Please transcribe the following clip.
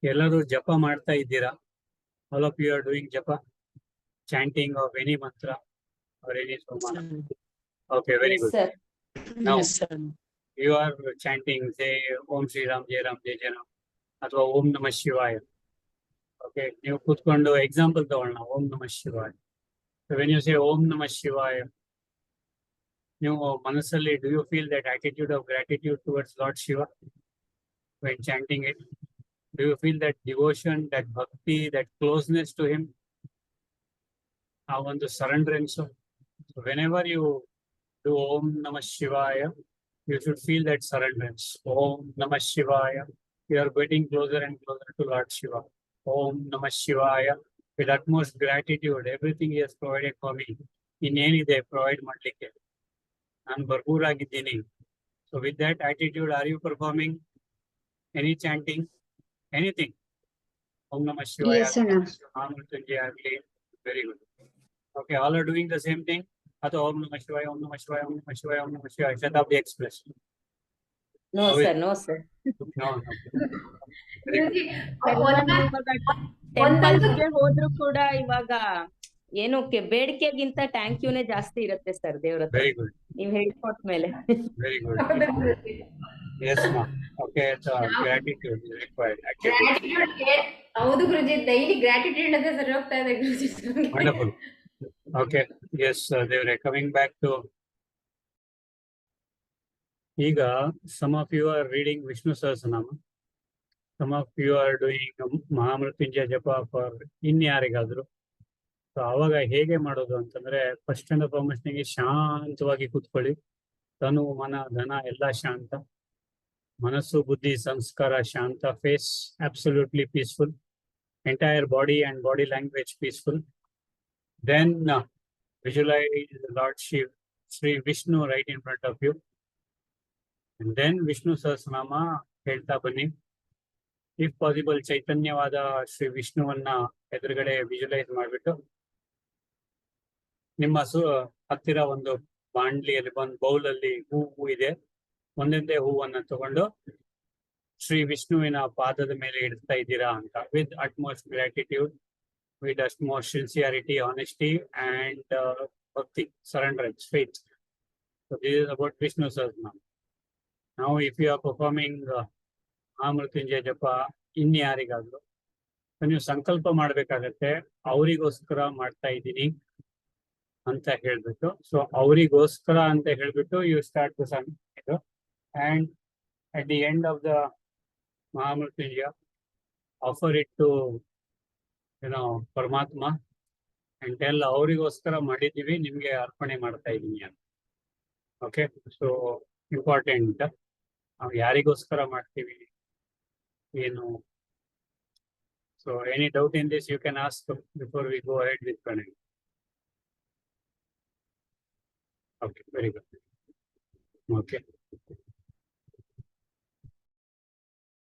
ಎಲ್ಲರೂ ಜಪ ಮಾಡ್ತಾ ಇದ್ದೀರಾ? All of you are doing japa, chanting of any mantra or any somana. Okay, very Yes, good. sir. Now Yes, sir. you are chanting, say Om Shri Ram, Jai Ram, Jai Jai Ram, ಅಥವಾ Om Namah Shivaya. Okay, ನೀವು ಕೂತ್ಕೊಂಡು example ತಗೊಳ್ಳೋಣ. Om Namah Shivaya. So when you say Om Namah Shivaya, ನೀವು ಮನಸ್ಸಲ್ಲಿ do you feel that attitude of gratitude towards Lord Shiva when chanting it? Do you feel that devotion, that bhakti, that closeness to him? ಆ ಒಂದು surrenderance. So whenever you do Om Namah Shivaya, you should feel that surrenderance. Om Namah Shivaya. You are getting closer and closer to Lord Shiva. Om Namah Shivaya. With utmost gratitude, everything he has provided for me. ಇನ್ನೇನಿದೆ provide ಮಾಡ್ಲಿಕ್ಕೆ, ನಾನು ಭರ್ಪೂರಾಗಿದ್ದೀನಿ. So with that attitude, are you performing any chanting, anything? Om Namah Shivaya. Yes, sir. Mahamrityunjaya agli. Very good. Okay, all are doing the same thing. ಅಥವಾ Om Namah Shivaya, Om Namah Shivaya, Om Namah Shivaya, Om Namah Shivaya. Shatabdi Express. No, How sir. is- No, sir. No, no. Very good. ಟೆಂಪಲ್ಸ್ಗೆ ಹೋದ್ರು ಕೂಡ ಇವಾಗ ಏನು ಬೇಡಿಕೆಗಿಂತ thank ಯೂನೇ ಜಾಸ್ತಿ ಇರುತ್ತೆ sir ದೇವ್ರ ಹತ್ರ. Very good. ನೀವ್ ಹೇಳ್ಕೊಟ್ಮೇಲೆ. Very good. Yes, ma'am. Okay, so gratitude is required. Actually, ಹೌದು ಗುರುಜಿ, ಡೈಲಿ ಗ್ರಾಟಿಟ್ಯೂಡ್ ಅಂತ ಸರಿ ಹೋಗ್ತಾ ಇದೆ ಗುರುಜಿ. wonderful. Okay, yes, they were coming back to. ಈಗ some of you are reading Vishnu Sahasranama. Some of you are doing Mahamrityunjaya japa for ಇನ್ಯಾರಿಗಾದ್ರು. So ಅವಾಗ ಹೇಗೆ ಮಾಡೋದು ಅಂತಂದ್ರೆ, ಫಸ್ಟ್ ಅಂಡ್ ಫಾರ್ಮಸ್ಟ್ ನಿಗೆ ಶಾಂತವಾಗಿ ಕೂತ್ಕೊಳ್ಳಿ. ತನು ಮನ ಧನ ಎಲ್ಲ ಶಾಂತ, ಮನಸ್ಸು ಬುದ್ಧಿ ಸಂಸ್ಕಾರ ಶಾಂತ, face absolutely peaceful, entire body and body language peaceful. Then visualize Lord Shiv, Sri Vishnu right in front of you. And then Vishnu Sahasranama ಹೇಳ್ತಾ ಬನ್ನಿ. If possible, ಚೈತನ್ಯವಾದ ಶ್ರೀ ವಿಷ್ಣುವನ್ನ ಎದುರುಗಡೆ ವಿಜುವಲೈಸ್ ಮಾಡಿಬಿಟ್ಟು, ನಿಮ್ಮ ಹತ್ತಿರ ಒಂದು ಬಾಂಡ್ಲಿಯಲ್ಲಿ, ಒಂದು ಬೌಲಲ್ಲಿ ಹೂವು ಇದೆ, ಒಂದೊಂದೇ ಹೂವನ್ನ ತಗೊಂಡು ಶ್ರೀ ವಿಷ್ಣುವಿನ ಪಾದದ ಮೇಲೆ ಇಡ್ತಾ ಇದ್ದೀರಾ ಅಂತ. With utmost gratitude, with utmost sincerity, honesty, and bhakti, surrenderance, faith. So this is about Vishnu Sahasranama. Now, if you are performing Mahamrityunjaya japa ಇನ್ಯಾರಿಗಾದ್ರು, ನೀವು ಸಂಕಲ್ಪ ಮಾಡ್ಬೇಕಾಗತ್ತೆ, ಅವರಿಗೋಸ್ಕರ ಮಾಡ್ತಾ ಇದ್ದೀನಿ ಅಂತ ಹೇಳ್ಬಿಟ್ಟು. ಸೊ ಅವರಿಗೋಸ್ಕರ ಅಂತ ಹೇಳ್ಬಿಟ್ಟು ಯು ಸ್ಟಾರ್ಟ್ ಟು ಸಮ್ ಇದು, and at the end of the Mahamrityunjaya, offer it to ಪರಮಾತ್ಮ and tell ಅವರಿಗೋಸ್ಕರ ಮಾಡಿದ್ದೀವಿ, ನಿಮ್ಗೆ ಅರ್ಪಣೆ ಮಾಡ್ತಾ ಇದ್ದೀನಿ ಅಂತ. Okay, so important. ನಾವು ಯಾರಿಗೋಸ್ಕರ ಮಾಡ್ತೀವಿ ಏನು? So any doubt in this you can ask before we go ahead with Pranay. Okay, very good. Okay.